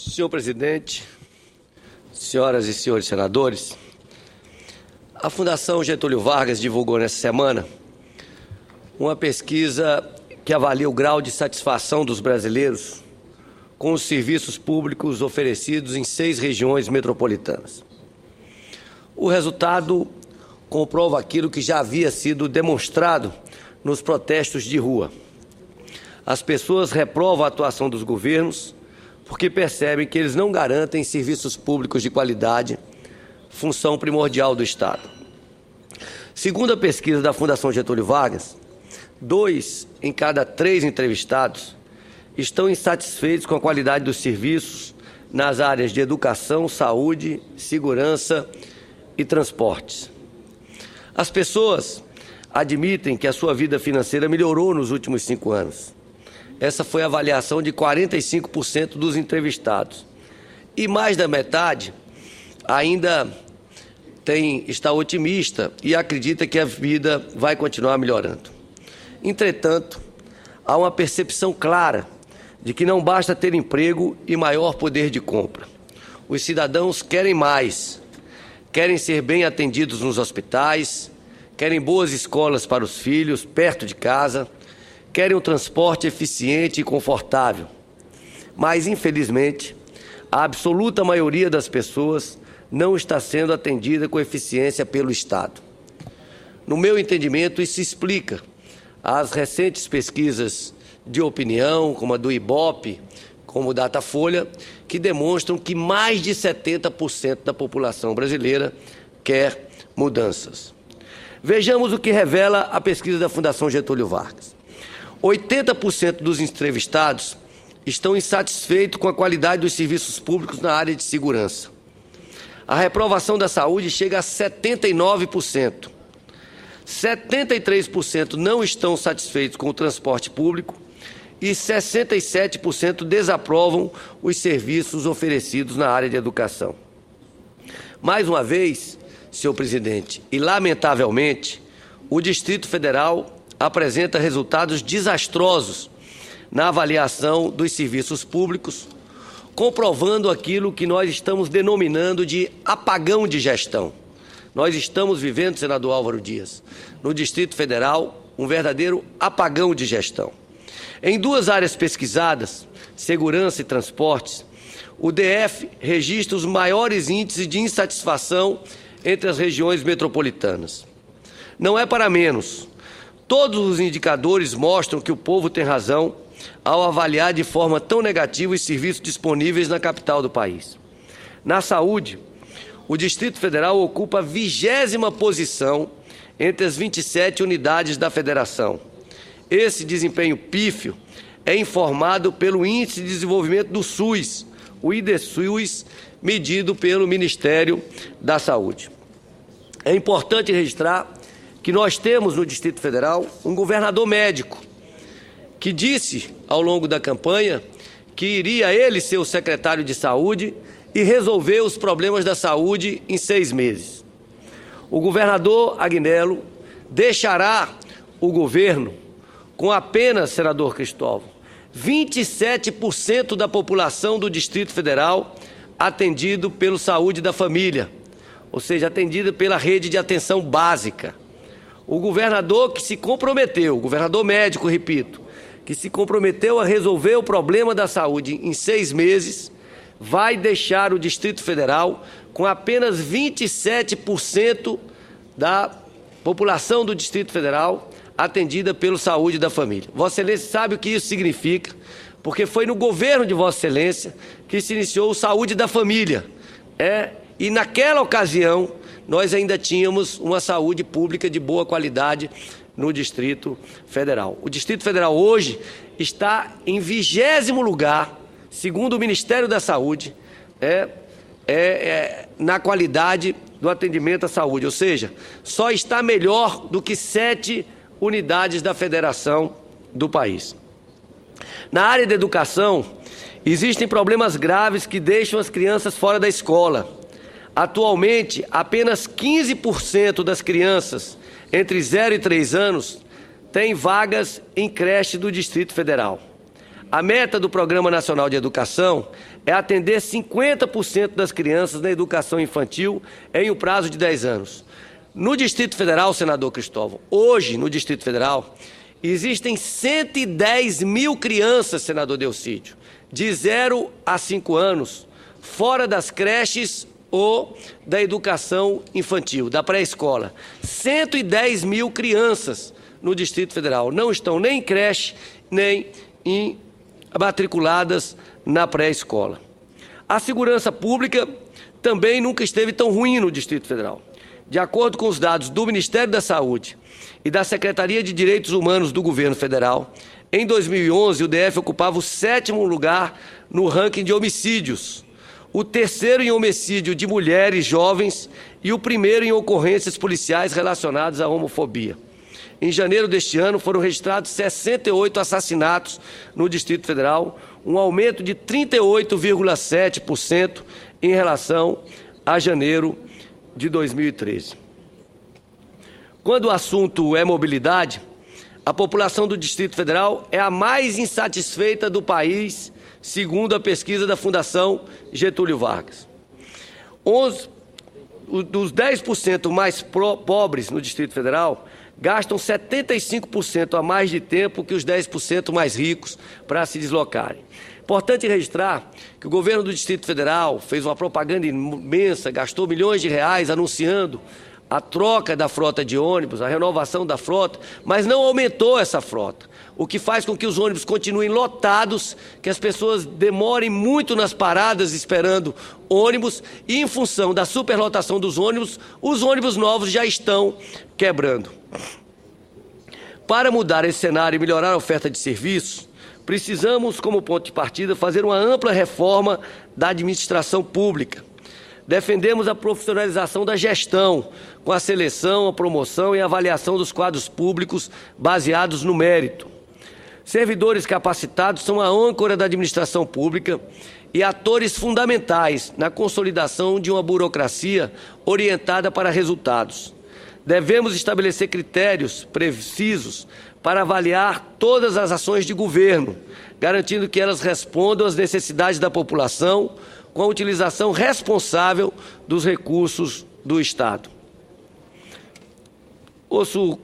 Senhor presidente, senhoras e senhores senadores, a Fundação Getúlio Vargas divulgou nessa semana uma pesquisa que avalia o grau de satisfação dos brasileiros com os serviços públicos oferecidos em 6 regiões metropolitanas. O resultado comprova aquilo que já havia sido demonstrado nos protestos de rua. As pessoas reprovam a atuação dos governos porque percebem que eles não garantem serviços públicos de qualidade, função primordial do Estado. Segundo a pesquisa da Fundação Getúlio Vargas, 2 em cada 3 entrevistados estão insatisfeitos com a qualidade dos serviços nas áreas de educação, saúde, segurança e transportes. As pessoas admitem que a sua vida financeira melhorou nos últimos 5 anos. Essa foi a avaliação de 45% dos entrevistados. E mais da metade ainda está otimista e acredita que a vida vai continuar melhorando. Entretanto, há uma percepção clara de que não basta ter emprego e maior poder de compra. Os cidadãos querem mais, querem ser bem atendidos nos hospitais, querem boas escolas para os filhos, perto de casa, querem um transporte eficiente e confortável. Mas, infelizmente, a absoluta maioria das pessoas não está sendo atendida com eficiência pelo Estado. No meu entendimento, isso explica as recentes pesquisas de opinião, como a do IBOPE, como o Datafolha, que demonstram que mais de 70% da população brasileira quer mudanças. Vejamos o que revela a pesquisa da Fundação Getúlio Vargas. 80% dos entrevistados estão insatisfeitos com a qualidade dos serviços públicos na área de segurança. A reprovação da saúde chega a 79%. 73% não estão satisfeitos com o transporte público e 67% desaprovam os serviços oferecidos na área de educação. Mais uma vez, senhor presidente, e lamentavelmente, o Distrito Federal apresenta resultados desastrosos na avaliação dos serviços públicos, comprovando aquilo que nós estamos denominando de apagão de gestão. Nós estamos vivendo, senador Álvaro Dias, no Distrito Federal, um verdadeiro apagão de gestão. Em 2 áreas pesquisadas, segurança e transportes, o DF registra os maiores índices de insatisfação entre as regiões metropolitanas. Não é para menos. Todos os indicadores mostram que o povo tem razão ao avaliar de forma tão negativa os serviços disponíveis na capital do país. Na saúde, o Distrito Federal ocupa a 20ª posição entre as 27 unidades da Federação. Esse desempenho pífio é informado pelo Índice de Desenvolvimento do SUS, o IDSUS, medido pelo Ministério da Saúde. É importante registrar que nós temos no Distrito Federal um governador médico que disse ao longo da campanha que iria ele ser o secretário de saúde e resolver os problemas da saúde em 6 meses. O governador Agnello deixará o governo com apenas, senador Cristóvão, 27% da população do Distrito Federal atendido pelo Saúde da Família, ou seja, atendido pela rede de atenção básica. O governador que se comprometeu, o governador médico, repito, que se comprometeu a resolver o problema da saúde em 6 meses, vai deixar o Distrito Federal com apenas 27% da população do Distrito Federal atendida pelo Saúde da Família. Vossa Excelência sabe o que isso significa, porque foi no governo de Vossa Excelência que se iniciou o Saúde da Família. E naquela ocasião, nós ainda tínhamos uma saúde pública de boa qualidade no Distrito Federal. O Distrito Federal hoje está em 20º lugar, segundo o Ministério da Saúde, na qualidade do atendimento à saúde, ou seja, só está melhor do que 7 unidades da federação do país. Na área da educação, existem problemas graves que deixam as crianças fora da escola. Atualmente, apenas 15% das crianças entre 0 e 3 anos têm vagas em creche do Distrito Federal. A meta do Programa Nacional de Educação é atender 50% das crianças na educação infantil em um prazo de 10 anos. No Distrito Federal, senador Cristóvão, hoje, no Distrito Federal, existem 110 mil crianças, senador Delcídio, de 0 a 5 anos, fora das creches ou da educação infantil, da pré-escola. 110 mil crianças no Distrito Federal não estão nem em creche, nem matriculadas na pré-escola. A segurança pública também nunca esteve tão ruim no Distrito Federal. De acordo com os dados do Ministério da Saúde e da Secretaria de Direitos Humanos do Governo Federal, em 2011 o DF ocupava o 7º lugar no ranking de homicídios, o 3º em homicídio de mulheres jovens e o 1º em ocorrências policiais relacionadas à homofobia. Em janeiro deste ano, foram registrados 68 assassinatos no Distrito Federal, um aumento de 38,7% em relação a janeiro de 2013. Quando o assunto é mobilidade, a população do Distrito Federal é a mais insatisfeita do país, segundo a pesquisa da Fundação Getúlio Vargas. Dos 10% mais pobres no Distrito Federal, gastam 75% a mais de tempo que os 10% mais ricos para se deslocarem. Importante registrar que o governo do Distrito Federal fez uma propaganda imensa, gastou milhões de reais anunciando a troca da frota de ônibus, a renovação da frota, mas não aumentou essa frota, o que faz com que os ônibus continuem lotados, que as pessoas demorem muito nas paradas esperando ônibus e, em função da superlotação dos ônibus, os ônibus novos já estão quebrando. Para mudar esse cenário e melhorar a oferta de serviços, precisamos, como ponto de partida, fazer uma ampla reforma da administração pública. Defendemos a profissionalização da gestão, com a seleção, a promoção e a avaliação dos quadros públicos baseados no mérito. Servidores capacitados são a âncora da administração pública e atores fundamentais na consolidação de uma burocracia orientada para resultados. Devemos estabelecer critérios precisos para avaliar todas as ações de governo, garantindo que elas respondam às necessidades da população, com a utilização responsável dos recursos do Estado. Ouço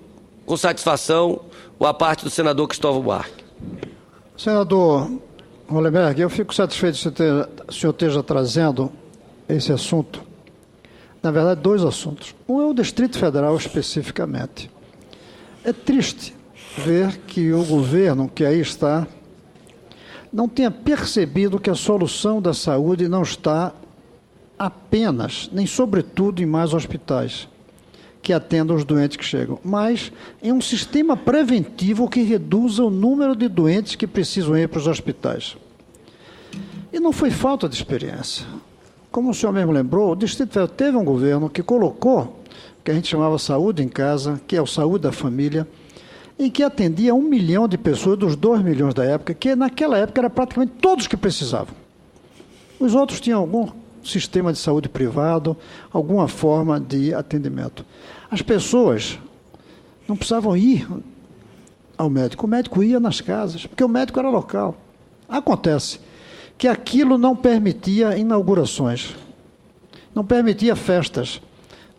com satisfação a parte do senador Cristóvão Buarque. Senador Hollenberg, eu fico satisfeito de o senhor esteja trazendo esse assunto. Na verdade, dois assuntos. Um é o Distrito Federal especificamente. É triste ver que o governo que aí está não tenha percebido que a solução da saúde não está apenas, nem sobretudo, em mais hospitais que atendam os doentes que chegam, mas em um sistema preventivo que reduza o número de doentes que precisam ir para os hospitais. E não foi falta de experiência. Como o senhor mesmo lembrou, o Distrito Federal teve um governo que colocou o que a gente chamava saúde em casa, que é o saúde da família, em que atendia 1 milhão de pessoas, dos 2 milhões da época, que naquela época era praticamente todos que precisavam. Os outros tinham algum sistema de saúde privado, alguma forma de atendimento. As pessoas não precisavam ir ao médico, o médico ia nas casas, porque o médico era local. Acontece que aquilo não permitia inaugurações, não permitia festas,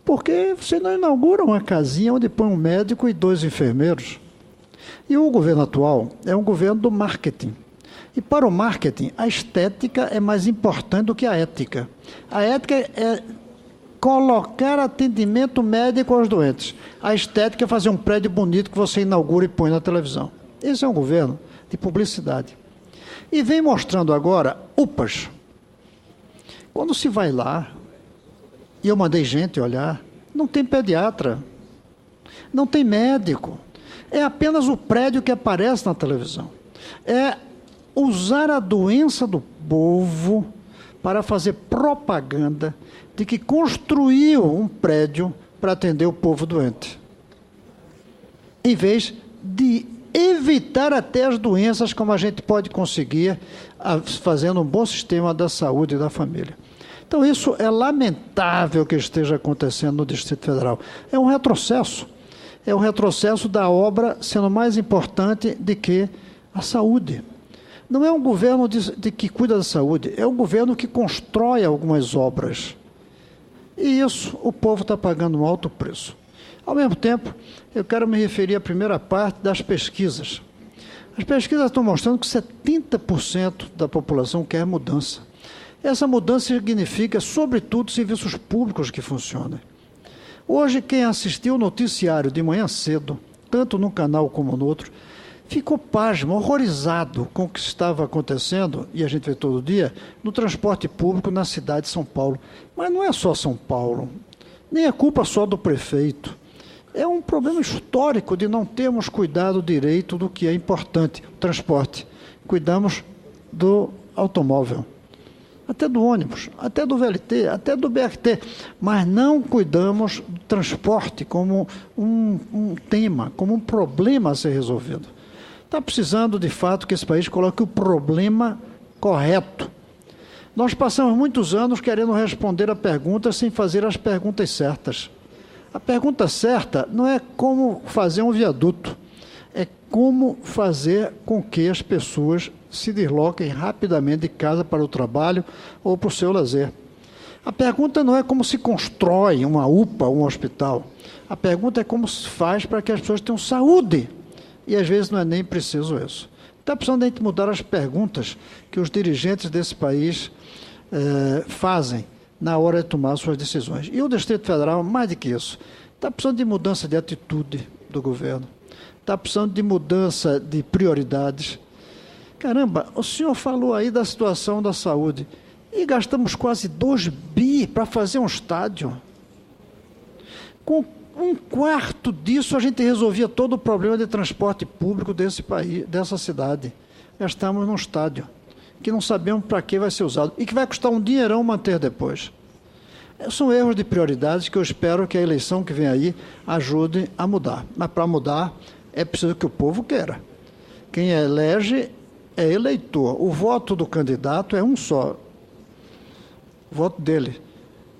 porque você não inaugura uma casinha onde põe um médico e 2 enfermeiros. E o governo atual é um governo do marketing. E para o marketing, a estética é mais importante do que a ética. A ética é colocar atendimento médico aos doentes. A estética é fazer um prédio bonito que você inaugura e põe na televisão. Esse é um governo de publicidade. E vem mostrando agora UPAs. Quando se vai lá, e eu mandei gente olhar, não tem pediatra, não tem médico. É apenas o prédio que aparece na televisão. É usar a doença do povo para fazer propaganda de que construiu um prédio para atender o povo doente, em vez de evitar até as doenças como a gente pode conseguir fazendo um bom sistema da saúde e da família. Então isso é lamentável que esteja acontecendo no Distrito Federal. É um retrocesso da obra sendo mais importante do que a saúde. Não é um governo que cuida da saúde, é um governo que constrói algumas obras. E isso o povo está pagando um alto preço. Ao mesmo tempo, eu quero me referir à primeira parte das pesquisas. As pesquisas estão mostrando que 70% da população quer mudança. Essa mudança significa, sobretudo, serviços públicos que funcionem. Hoje, quem assistiu o noticiário de manhã cedo, tanto num canal como no outro, ficou pasmo, horrorizado com o que estava acontecendo, e a gente vê todo dia, no transporte público na cidade de São Paulo. Mas não é só São Paulo, nem é culpa só do prefeito. É um problema histórico de não termos cuidado direito do que é importante, o transporte. Cuidamos do automóvel, até do ônibus, até do VLT, até do BRT, mas não cuidamos do transporte como um tema, como um problema a ser resolvido. Está precisando, de fato, que esse país coloque o problema correto. Nós passamos muitos anos querendo responder a perguntas sem fazer as perguntas certas. A pergunta certa não é como fazer um viaduto, é como fazer com que as pessoas se desloquem rapidamente de casa para o trabalho ou para o seu lazer. A pergunta não é como se constrói uma UPA, um hospital. A pergunta é como se faz para que as pessoas tenham saúde. E às vezes não é nem preciso isso. Está precisando de a gente mudar as perguntas que os dirigentes desse país fazem na hora de tomar suas decisões. E o Distrito Federal, mais do que isso, está precisando de mudança de atitude do governo, está precisando de mudança de prioridades. Caramba, o senhor falou aí da situação da saúde, e gastamos quase 2 bi para fazer um estádio. Com 1/4 disso, a gente resolvia todo o problema de transporte público desse país, dessa cidade. Gastamos num estádio que não sabemos para que vai ser usado e que vai custar um dinheirão manter depois. São erros de prioridades que eu espero que a eleição que vem aí ajude a mudar. Mas para mudar é preciso que o povo queira. Quem elege é eleitor. O voto do candidato é um só. O voto dele.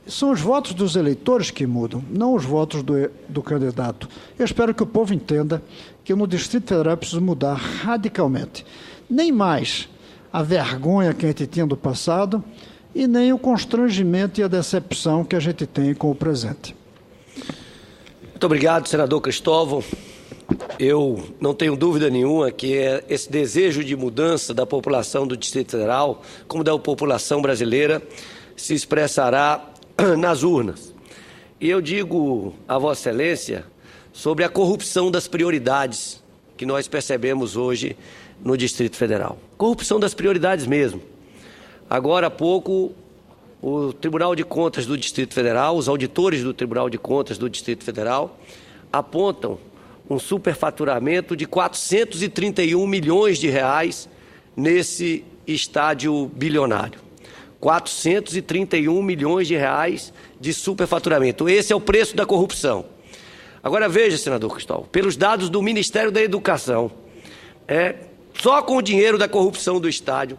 São os votos dos eleitores que mudam, não os votos do candidato. Eu espero que o povo entenda que no Distrito Federal é preciso mudar radicalmente. Nem mais a vergonha que a gente tinha do passado e nem o constrangimento e a decepção que a gente tem com o presente. Muito obrigado, senador Cristóvão. Eu não tenho dúvida nenhuma que esse desejo de mudança da população do Distrito Federal, como da população brasileira, se expressará nas urnas. E eu digo a Vossa Excelência sobre a corrupção das prioridades que nós percebemos hoje no Distrito Federal. Corrupção das prioridades mesmo. Agora há pouco, o Tribunal de Contas do Distrito Federal, os auditores do Tribunal de Contas do Distrito Federal, apontam um superfaturamento de 431 milhões de reais nesse estádio bilionário. 431 milhões de reais de superfaturamento. Esse é o preço da corrupção. Agora veja, senador Cristóvão, pelos dados do Ministério da Educação, só com o dinheiro da corrupção do estádio,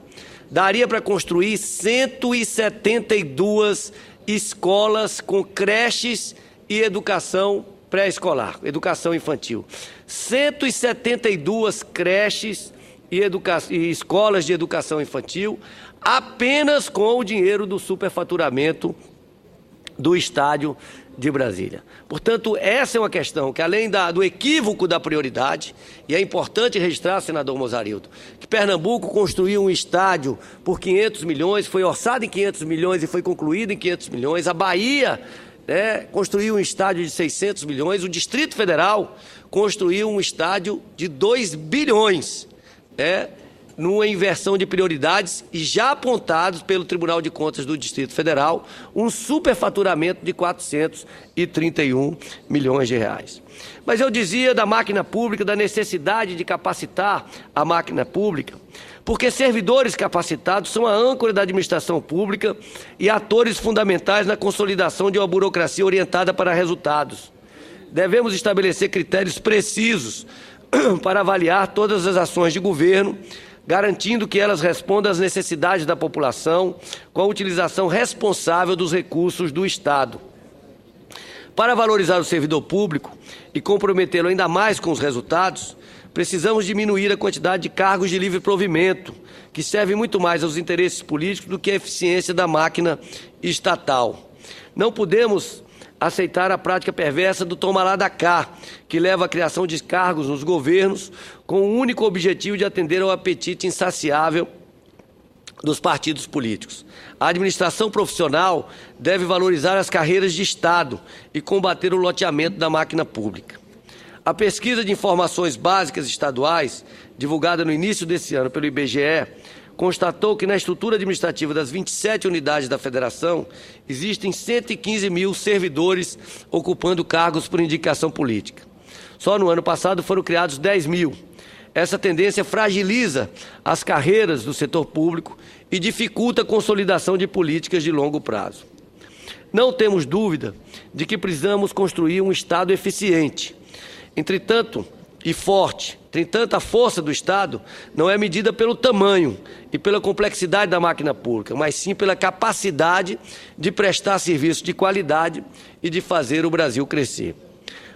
daria para construir 172 escolas com creches e educação pré-escolar, educação infantil. 172 creches e escolas de educação infantil, apenas com o dinheiro do superfaturamento do estádio de Brasília. Portanto, essa é uma questão que, além do equívoco da prioridade, e é importante registrar, senador Mozarildo, que Pernambuco construiu um estádio por 500 milhões, foi orçado em 500 milhões e foi concluído em 500 milhões, a Bahia construiu um estádio de 600 milhões, o Distrito Federal construiu um estádio de 2 bilhões, numa inversão de prioridades e já apontados pelo Tribunal de Contas do Distrito Federal, um superfaturamento de 431 milhões de reais. Mas eu dizia da máquina pública, da necessidade de capacitar a máquina pública, porque servidores capacitados são a âncora da administração pública e atores fundamentais na consolidação de uma burocracia orientada para resultados. Devemos estabelecer critérios precisos para avaliar todas as ações de governo, garantindo que elas respondam às necessidades da população com a utilização responsável dos recursos do Estado. Para valorizar o servidor público e comprometê-lo ainda mais com os resultados, Precisamos diminuir a quantidade de cargos de livre provimento, que servem muito mais aos interesses políticos do que à eficiência da máquina estatal. Não podemos aceitar a prática perversa do toma lá da cá, que leva à criação de cargos nos governos com o único objetivo de atender ao apetite insaciável dos partidos políticos. A administração profissional deve valorizar as carreiras de Estado e combater o loteamento da máquina pública. A pesquisa de informações básicas estaduais, divulgada no início desse ano pelo IBGE, constatou que na estrutura administrativa das 27 unidades da Federação existem 115 mil servidores ocupando cargos por indicação política. Só no ano passado foram criados 10 mil. Essa tendência fragiliza as carreiras do setor público e dificulta a consolidação de políticas de longo prazo. Não temos dúvida de que precisamos construir um Estado eficiente. Entretanto, e forte. Entretanto, a força do Estado não é medida pelo tamanho e pela complexidade da máquina pública, mas sim pela capacidade de prestar serviço de qualidade e de fazer o Brasil crescer.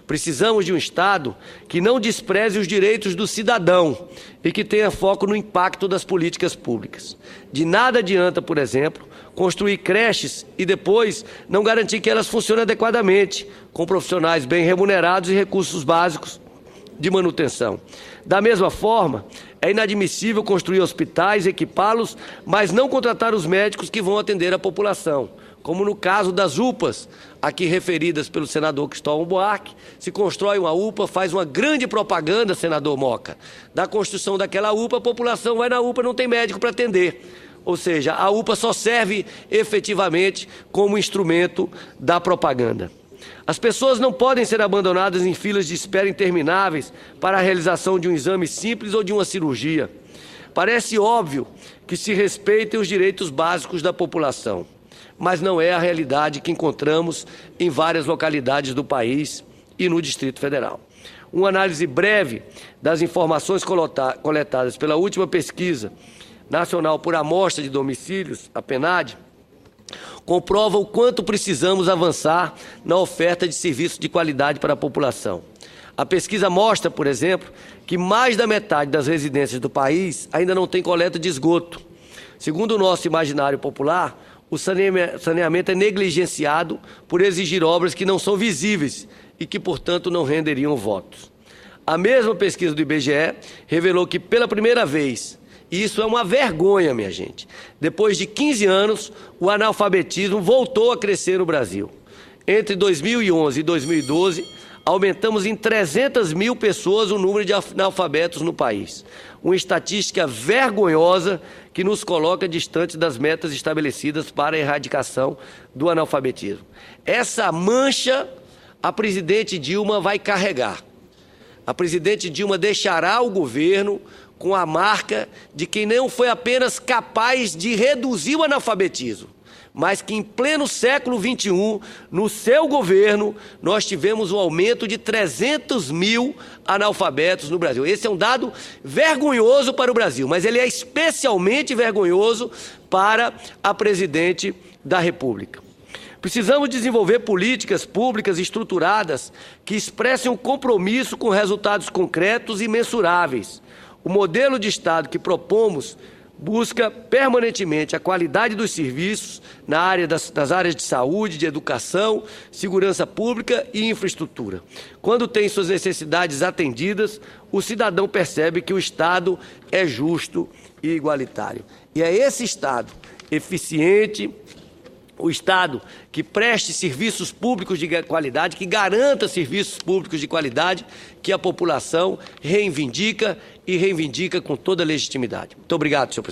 Precisamos de um Estado que não despreze os direitos do cidadão e que tenha foco no impacto das políticas públicas. De nada adianta, por exemplo, construir creches e depois não garantir que elas funcionem adequadamente, com profissionais bem remunerados e recursos básicos de manutenção. Da mesma forma, é inadmissível construir hospitais, equipá-los, mas não contratar os médicos que vão atender a população, como no caso das UPAs, aqui referidas pelo senador Cristóvão Buarque. Se constrói uma UPA, faz uma grande propaganda, senador Moca. Da construção daquela UPA, a população vai na UPA, não tem médico para atender. Ou seja, a UPA só serve efetivamente como instrumento da propaganda. As pessoas não podem ser abandonadas em filas de espera intermináveis para a realização de um exame simples ou de uma cirurgia. Parece óbvio que se respeitem os direitos básicos da população, mas não é a realidade que encontramos em várias localidades do país e no Distrito Federal. Uma análise breve das informações coletadas pela última pesquisa nacional por amostra de domicílios, a PNAD, comprova o quanto precisamos avançar na oferta de serviços de qualidade para a população. A pesquisa mostra, por exemplo, que mais da metade das residências do país ainda não tem coleta de esgoto. Segundo o nosso imaginário popular, o saneamento é negligenciado por exigir obras que não são visíveis e que, portanto, não renderiam votos. A mesma pesquisa do IBGE revelou que, pela primeira vez, e isso é uma vergonha, minha gente, depois de 15 anos, o analfabetismo voltou a crescer no Brasil. Entre 2011 e 2012, aumentamos em 300 mil pessoas o número de analfabetos no país. Uma estatística vergonhosa que nos coloca distante das metas estabelecidas para a erradicação do analfabetismo. Essa mancha a presidente Dilma vai carregar. A presidente Dilma deixará o governo com a marca de quem não foi apenas capaz de reduzir o analfabetismo, mas que em pleno século XXI, no seu governo, nós tivemos um aumento de 300 mil analfabetos no Brasil. Esse é um dado vergonhoso para o Brasil, mas ele é especialmente vergonhoso para a presidente da República. Precisamos desenvolver políticas públicas estruturadas que expressem um compromisso com resultados concretos e mensuráveis. O modelo de Estado que propomos busca permanentemente a qualidade dos serviços na área nas áreas de saúde, de educação, segurança pública e infraestrutura. Quando tem suas necessidades atendidas, o cidadão percebe que o Estado é justo e igualitário. E é esse Estado eficiente, o Estado que preste serviços públicos de qualidade, que garanta serviços públicos de qualidade, que a população reivindica e reivindica com toda a legitimidade. Muito obrigado, senhor presidente.